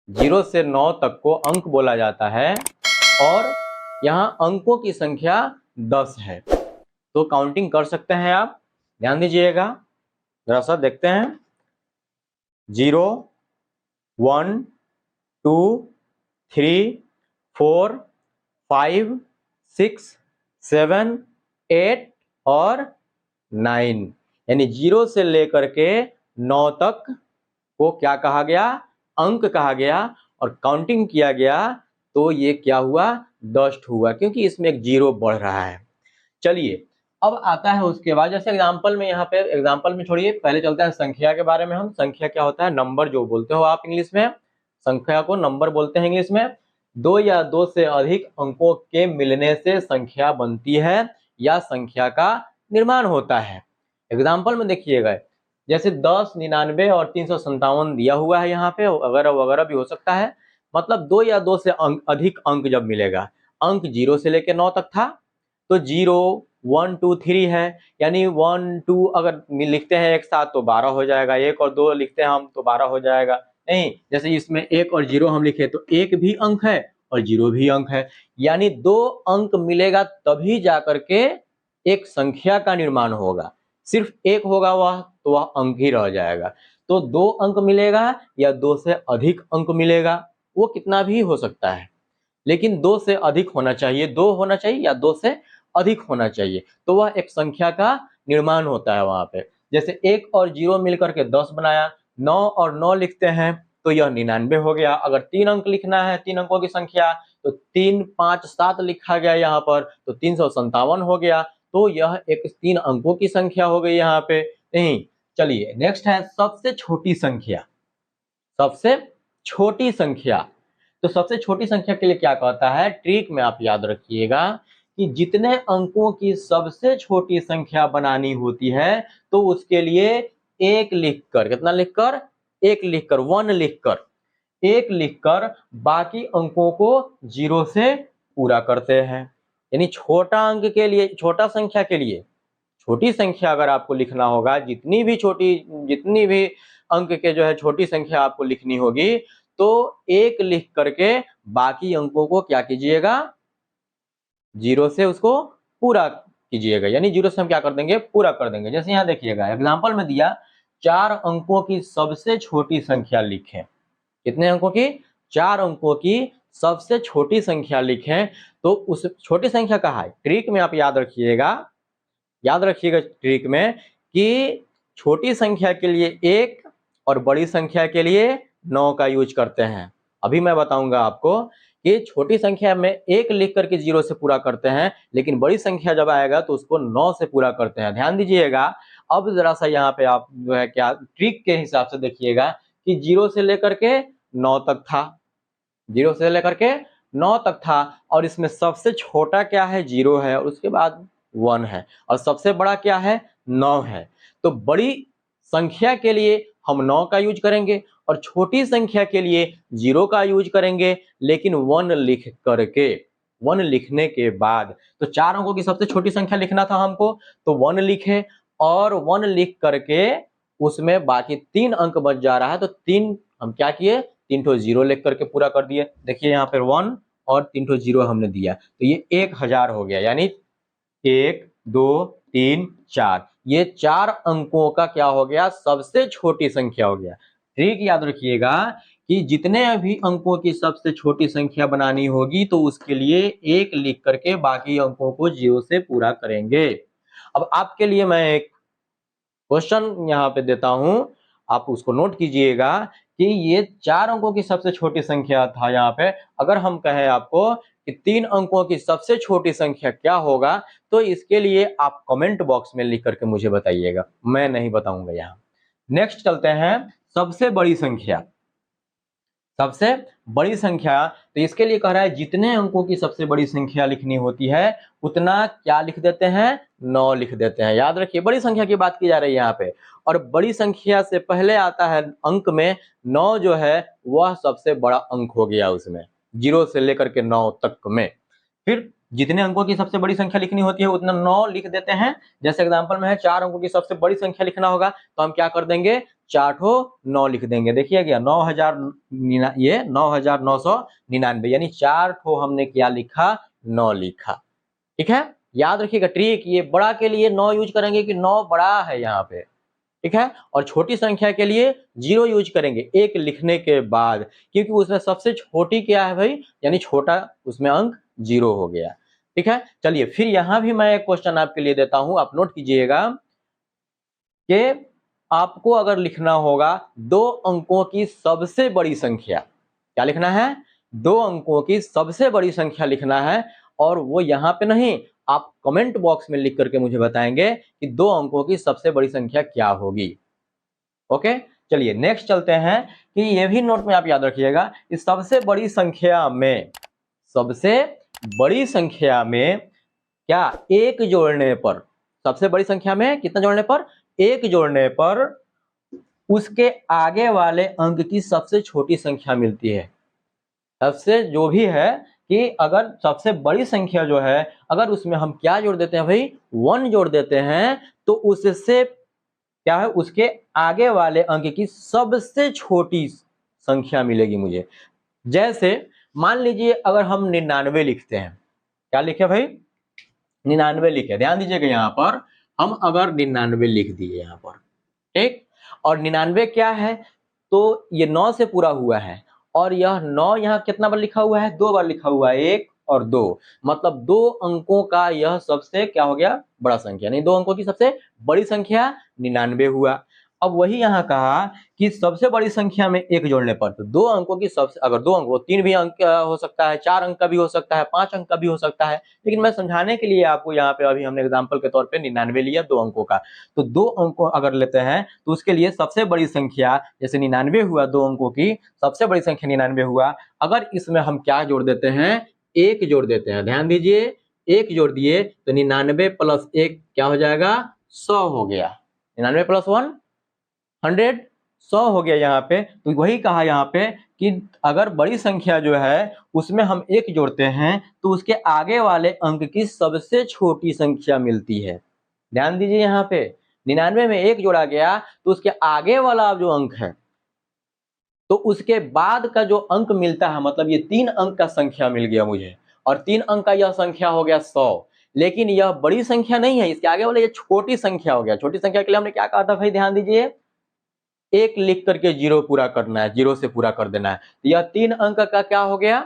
0 से 9 तक को अंक बोला जाता है और यहाँ अंकों की संख्या 10 है। तो काउंटिंग कर सकते हैं आप, ध्यान दीजिएगा, जरा सा देखते हैं। 0 1 2 3 4 5 6 7 8 और 9, यानी 0 से लेकर के 9 तक को क्या कहा गया, अंक कहा गया, और काउंटिंग किया गया तो ये क्या हुआ, डस्ट हुआ, क्योंकि इसमें एक 0 बढ़ रहा है। चलिए अब आता है उसके बाद, जैसे एग्जांपल में, यहाँ पे एग्जांपल में छोड़िए, पहले चलते हैं संख्या के बारे में। हम संख्या क्या होता है, नंबर जो बोलते हो आप इंग्लिश में, संख्या को नंबर बोलते हैं इंग्लिश में। 2 या 2 से अधिक अंकों के मिलने से संख्या बनती है या संख्या का निर्माण होता है। एग्जाम्पल में देखिएगा, जैसे 10, 99 और 357 दिया हुआ है यहाँ पे, वगैरह वगैरह भी हो सकता है। मतलब 2 या 2 से अधिक अंक जब मिलेगा, अंक 0 से लेकर 9 तक था, तो 0 1 2 3 है, यानी 1 2 अगर लिखते हैं एक साथ तो 12 हो जाएगा, 1 और 2 लिखते हैं हम तो 12 हो जाएगा। नहीं, जैसे इसमें 1 और 0 हम लिखे तो 1 भी अंक है और 0 भी अंक है, यानी 2 अंक मिलेगा तभी जाकर के एक संख्या का निर्माण होगा। सिर्फ 1 होगा वह तो वह अंक ही रह जाएगा। तो 2 अंक मिलेगा या 2 से अधिक अंक मिलेगा, वो कितना भी हो सकता है, लेकिन 2 से अधिक होना चाहिए, 2 होना चाहिए या 2 से अधिक होना चाहिए, तो वह एक संख्या का निर्माण होता है वहां पे। जैसे 1 और 0 मिलकर के 10 बनाया, 9 और 9 लिखते हैं तो यह 99 हो गया। अगर 3 अंक लिखना है, 3 अंकों की संख्या, तो 3 5 7 लिखा गया यहाँ पर, तो 357 हो गया। तो यह एक 3 अंकों की संख्या हो गई यहाँ पे। नहीं, चलिए नेक्स्ट है सबसे छोटी संख्या। सबसे छोटी संख्या, तो सबसे छोटी संख्या के लिए क्या कहता है, ट्रिक में आप याद रखिएगा कि जितने अंकों की सबसे छोटी संख्या बनानी होती है तो उसके लिए 1 लिखकर, कितना लिखकर, 1 लिखकर, 1 लिखकर, 1 लिखकर बाकी अंकों को 0 से पूरा करते हैं। यानी छोटा अंक के लिए, छोटा संख्या के लिए, छोटी संख्या अगर आपको लिखना होगा, जितनी भी अंक के जो है छोटी संख्या आपको लिखनी होगी, तो 1 लिख करके बाकी अंकों को क्या कीजिएगा, 0 से उसको पूरा कीजिएगा। यानी 0 से हम क्या कर देंगे, पूरा कर देंगे। जैसे यहाँ देखिएगा एग्जाम्पल में दिया, 4 अंकों की सबसे छोटी संख्या लिखें। कितने अंकों की, 4 अंकों की सबसे छोटी संख्या लिखें। तो उस छोटी संख्या कहाँ है, ट्रिक में आप याद रखिएगा, याद रखिएगा ट्रिक में कि छोटी संख्या के लिए 1 और बड़ी संख्या के लिए 9 का यूज करते हैं। अभी मैं बताऊंगा आपको कि छोटी संख्या में 1 लिख करके 0 से पूरा करते हैं, लेकिन बड़ी संख्या जब आएगा तो उसको 9 से पूरा करते हैं। ध्यान दीजिएगा। अब जरा सा यहाँ पे आप जो है क्या ट्रिक के हिसाब से देखिएगा कि 0 से लेकर के 9 तक था, 0 से लेकर के 9 तक था, और इसमें सबसे छोटा क्या है, 0 है, और उसके बाद 1 है, और सबसे बड़ा क्या है, 9 है। तो बड़ी संख्या के लिए हम 9 का यूज करेंगे और छोटी संख्या के लिए 0 का यूज करेंगे, लेकिन 1 लिख करके, 1 लिखने के बाद, तो 4 अंकों की सबसे छोटी संख्या लिखना था हमको, तो 1 लिखे, और 1 लिख करके उसमें बाकी 3 अंक बच जा रहा है, तो 3 हम क्या किए, 3 ठो 0 लिख करके पूरा कर दिए। देखिए यहाँ पर 1 और 3 ठो 0 हमने दिया, तो ये 1000 हो गया। यानी 1 2 3 4, ये 4 अंकों का क्या हो गया, सबसे छोटी संख्या हो गया। ट्रिक याद रखिएगा कि जितने भी अंकों की सबसे छोटी संख्या बनानी होगी तो उसके लिए 1 लिख करके बाकी अंकों को 0 से पूरा करेंगे। अब आपके लिए मैं एक क्वेश्चन यहाँ पे देता हूं, आप उसको नोट कीजिएगा कि ये 4 अंकों की सबसे छोटी संख्या था। यहाँ पे अगर हम कहें आपको कि 3 अंकों की सबसे छोटी संख्या क्या होगा, तो इसके लिए आप कमेंट बॉक्स में लिख करके मुझे बताइएगा, मैं नहीं बताऊंगा यहाँ। नेक्स्ट चलते हैं सबसे बड़ी संख्या। सबसे बड़ी संख्या, तो इसके लिए कह रहा है जितने अंकों की सबसे बड़ी संख्या लिखनी होती है उतना क्या लिख देते हैं, 9 लिख देते हैं। याद रखिए बड़ी संख्या की बात की जा रही है यहाँ पे, और बड़ी संख्या से पहले आता है अंक में 9 जो है वह सबसे बड़ा अंक हो गया उसमें, 0 से लेकर के 9 तक में। फिर जितने अंकों की सबसे बड़ी संख्या लिखनी होती है उतना 9 लिख देते हैं। जैसे एग्जांपल में है 4 अंकों की सबसे बड़ी संख्या लिखना होगा तो हम क्या कर देंगे, 4 ठो 9 लिख देंगे। देखिए क्या 9000 ये 9999 यानी 4 ठो हमने क्या लिखा 9 लिखा। ठीक है, याद रखिएगा ट्रिक, ये बड़ा के लिए 9 यूज करेंगे कि 9 बड़ा है यहाँ पे। ठीक है, और छोटी संख्या के लिए 0 यूज करेंगे एक लिखने के बाद, क्योंकि उसमें सबसे छोटी क्या है भाई, यानी छोटा उसमें अंक 0 हो गया। ठीक है, चलिए फिर यहां भी मैं एक क्वेश्चन आपके लिए देता हूं, आप नोट कीजिएगा कि आपको अगर लिखना होगा 2 अंकों की सबसे बड़ी संख्या, क्या लिखना है 2 अंकों की सबसे बड़ी संख्या लिखना है, और वो यहाँ पे नहीं, आप कमेंट बॉक्स में लिख करके मुझे बताएंगे कि 2 अंकों की सबसे बड़ी संख्या क्या होगी। ओके, चलिए नेक्स्ट चलते हैं कि ये भी नोट में आप याद रखिएगा कि सबसे बड़ी संख्या में क्या एक जोड़ने पर, सबसे बड़ी संख्या में कितना जोड़ने पर, एक जोड़ने पर उसके आगे वाले अंक की सबसे छोटी संख्या मिलती है। सबसे जो भी है कि अगर सबसे बड़ी संख्या जो है, अगर उसमें हम क्या जोड़ देते हैं भाई 1 जोड़ देते हैं, तो उससे क्या है, उसके आगे वाले अंक की सबसे छोटी संख्या मिलेगी मुझे। जैसे मान लीजिए अगर हम 99 लिखते हैं, क्या लिखे भाई 99 लिखे, ध्यान दीजिएगा यहाँ पर हम अगर 99 लिख दिए यहाँ पर, ठीक, और 99 क्या है, तो ये 9 से पूरा हुआ है, और यह 9 यहाँ कितना बार लिखा हुआ है, 2 बार लिखा हुआ है, 1 और 2, मतलब 2 अंकों का यह सबसे क्या हो गया बड़ा संख्या, नहीं 2 अंकों की सबसे बड़ी संख्या 99 हुआ। अब वही यहाँ कहा कि सबसे बड़ी संख्या में 1 जोड़ने पर, तो 2 अंकों की सबसे, अगर 2 अंक, 3 भी अंक हो सकता है, 4 अंक का भी हो सकता है, 5 अंक का भी हो सकता है, लेकिन मैं समझाने के लिए आपको यहाँ पे अभी हमने एग्जाम्पल के तौर पे 99 लिया 2 अंकों का। तो 2 अंकों अगर लेते हैं तो उसके लिए सबसे बड़ी संख्या, जैसे 99 हुआ 2 अंकों की सबसे बड़ी संख्या 99 हुआ, अगर इसमें हम क्या जोड़ देते हैं 1 जोड़ देते हैं, ध्यान दीजिए 1 जोड़ दिए तो 99 प्लस 1 क्या हो जाएगा 100 हो गया, 99 प्लस 1 100, 100 हो गया यहाँ पे। तो वही कहा यहाँ पे कि अगर बड़ी संख्या जो है उसमें हम 1 जोड़ते हैं तो उसके आगे वाले अंक की सबसे छोटी संख्या मिलती है। ध्यान दीजिए यहाँ पे 99 में 1 जोड़ा गया तो उसके आगे वाला जो अंक है, तो उसके बाद का जो अंक मिलता है, मतलब ये 3 अंक का संख्या मिल गया मुझे, और 3 अंक का यह संख्या हो गया 100, लेकिन यह बड़ी संख्या नहीं है, इसके आगे वाला ये छोटी संख्या हो गया। छोटी संख्या के लिए हमने क्या कहा था भाई, ध्यान दीजिए 1 लिख करके 0 पूरा करना है, 0 से पूरा कर देना है, तो यह 3 अंक का क्या हो गया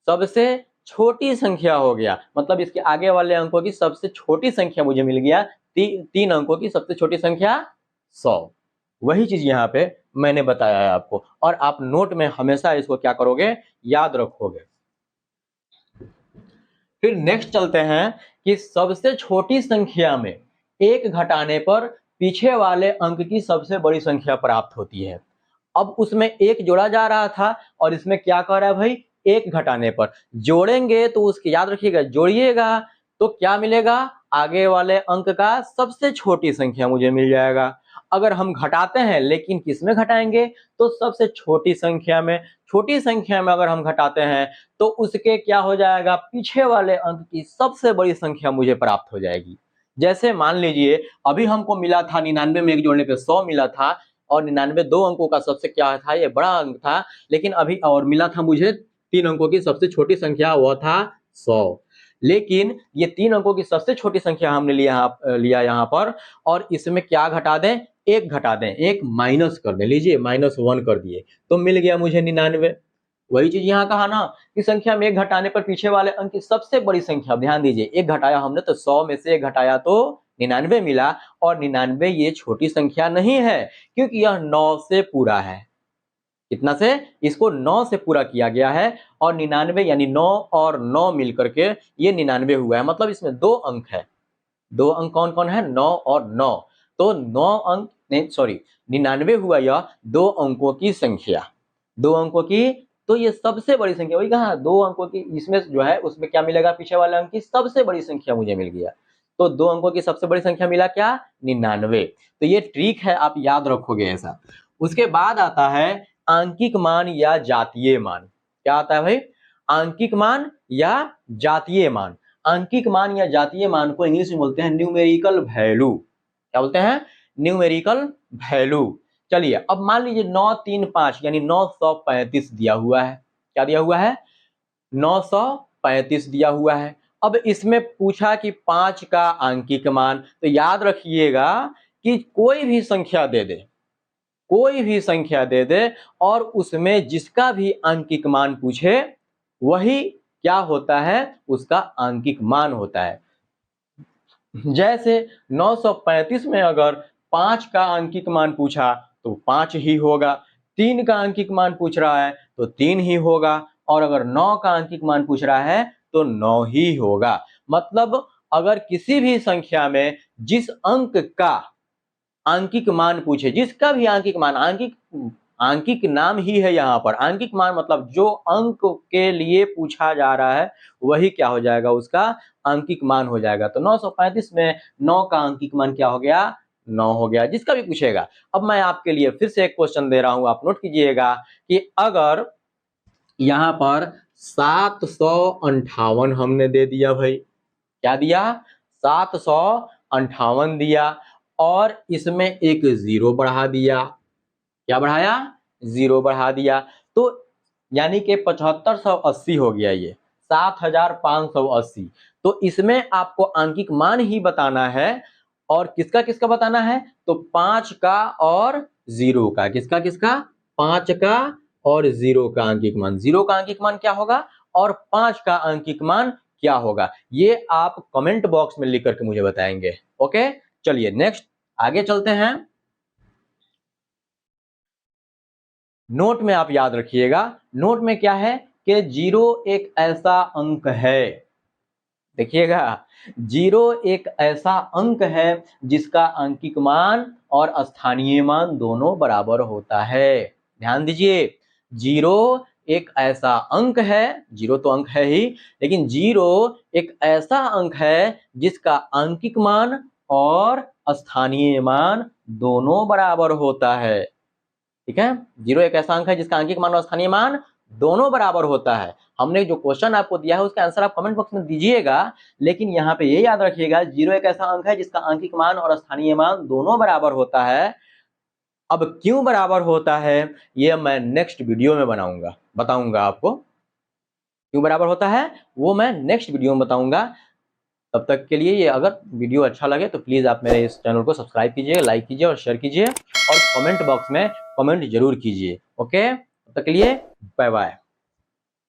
सबसे छोटी संख्या हो गया, मतलब इसके आगे वाले अंकों की सबसे छोटी संख्या मुझे मिल गया, 3 अंकों की सबसे छोटी संख्या 100। वही चीज यहाँ पे मैंने बताया है आपको, और आप नोट में हमेशा इसको क्या करोगे याद रखोगे। फिर नेक्स्ट चलते हैं कि सबसे छोटी संख्या में 1 घटाने पर पीछे वाले अंक की सबसे बड़ी संख्या प्राप्त होती है। अब उसमें 1 जोड़ा जा रहा था और इसमें क्या कह रहा है भाई 1 घटाने पर जोड़ेंगे, तो उसके याद रखिएगा जोड़िएगा तो क्या मिलेगा, आगे वाले अंक का सबसे छोटी संख्या मुझे मिल जाएगा। अगर हम घटाते हैं, लेकिन किस में घटाएंगे, तो सबसे छोटी संख्या में। छोटी संख्या में अगर हम घटाते हैं तो उसके क्या हो जाएगा, पीछे वाले अंक की सबसे बड़ी संख्या मुझे प्राप्त हो जाएगी। जैसे मान लीजिए अभी हमको मिला था 99 में 1 जोड़ने पे 100 मिला था, और 99 2 अंकों का सबसे क्या था, ये बड़ा अंक था, लेकिन अभी और मिला था मुझे 3 अंकों की सबसे छोटी संख्या, वह था 100। लेकिन ये 3 अंकों की सबसे छोटी संख्या हमने लिया यहाँ पर, और इसमें क्या घटा दें, 1 घटा दें, 1 माइनस कर दें, लीजिए -1 कर दिए तो मिल गया मुझे 99। वही चीज यहाँ कहा ना कि संख्या में 1 घटाने पर पीछे वाले अंक की सबसे बड़ी संख्या, ध्यान दीजिए 1 घटाया हमने तो 100 में से 1 घटाया तो 99 मिला, और 99 ये छोटी संख्या नहीं है क्योंकि यह 9 से पूरा है। कितना से, इसको 9 से पूरा किया गया है, और 99 यानी 9 और 9 मिलकर के ये 99 हुआ है, मतलब इसमें 2 अंक है। 2 अंक कौन कौन है, 9 और 9, तो 9 अंक नहीं सॉरी 99 हुआ यह 2 अंकों की संख्या, 2 अंकों की, तो ये सबसे बड़ी संख्या, वही कहा 2 अंकों की, इसमें जो है उसमें क्या मिलेगा, पीछे वाले अंक की सबसे बड़ी संख्या मुझे मिल गया, तो 2 अंकों की सबसे बड़ी संख्या मिला क्या 99। तो ये ट्रिक है, आप याद रखोगे ऐसा। उसके बाद आता है आंकिक मान या जातीय मान। क्या आता है भाई, आंकिक मान या जातीय मान। आंकिक मान या जातीय मान को इंग्लिश में बोलते हैं न्यूमेरिकल वैल्यू। क्या बोलते हैं, न्यूमेरिकल वैल्यू। चलिए अब मान लीजिए 935 यानी 935 दिया हुआ है। क्या दिया हुआ है? 935 दिया हुआ है। अब इसमें पूछा कि 5 का आंकिक मान, तो याद रखिएगा कि कोई भी संख्या दे दे, कोई भी संख्या दे दे और उसमें जिसका भी आंकिक मान पूछे वही क्या होता है? उसका आंकिक मान होता है। जैसे 935 में अगर 5 का आंकिक मान पूछा तो 5 ही होगा, 3 का आंकिक मान पूछ रहा है तो 3 ही होगा, और अगर 9 का आंकिक मान पूछ रहा है तो 9 ही होगा। मतलब अगर किसी भी संख्या में जिस अंक का आंकिक मान पूछे, जिसका भी आंकिक मान, आंकिक नाम ही है यहाँ पर, आंकिक मान मतलब जो अंक के लिए पूछा जा रहा है वही क्या हो जाएगा? उसका आंकिक मान हो जाएगा। तो 935 में 9 का आंकिक मान क्या हो गया? 9 हो गया, जिसका भी पूछेगा। अब मैं आपके लिए फिर से एक क्वेश्चन दे रहा हूं, आप नोट कीजिएगा कि अगर यहाँ पर 758 हमने दे दिया भाई, क्या दिया? 758 दिया और इसमें एक जीरो बढ़ा दिया। क्या बढ़ाया? जीरो बढ़ा दिया, तो यानी कि 7580 हो गया, ये 7580। तो इसमें आपको आंकिक मान ही बताना है, और किसका किसका बताना है? तो 5 का और 0 का। किसका किसका? 5 का और 0 का आंकिक मान। 0 का आंकिक मान क्या होगा और 5 का आंकिक मान क्या होगा, ये आप कमेंट बॉक्स में लिख करके मुझे बताएंगे। ओके, चलिए नेक्स्ट आगे चलते हैं। नोट में आप याद रखिएगा, नोट में क्या है कि 0 एक ऐसा अंक है, देखिएगा 0 एक ऐसा अंक है जिसका आंकिक मान और स्थानीय मान दोनों बराबर होता है। ध्यान दीजिए, 0 एक ऐसा अंक है, 0 तो अंक है ही, लेकिन 0 एक ऐसा अंक है जिसका आंकिक मान और स्थानीय मान दोनों बराबर होता है। ठीक है, 0 एक ऐसा अंक है जिसका आंकिक मान और स्थानीय मान दोनों बराबर होता है। हमने जो क्वेश्चन आपको दिया है उसका आंसर आप कमेंट बॉक्स में दीजिएगा, लेकिन यहाँ पे ये याद रखिएगा 0 एक ऐसा अंक है जिसका आंकिक मान और स्थानीय मान दोनों बराबर होता है। अब क्यों बराबर होता है ये मैं नेक्स्ट वीडियो में बताऊंगा आपको, क्यों बराबर होता है वो मैं नेक्स्ट वीडियो में बताऊंगा। तब तक के लिए, ये अगर वीडियो अच्छा लगे तो प्लीज़ आप मेरे इस चैनल को सब्सक्राइब कीजिए, लाइक कीजिए और शेयर कीजिए, और कमेंट बॉक्स में कमेंट जरूर कीजिए। ओके, तब तक के लिए बाय बाय।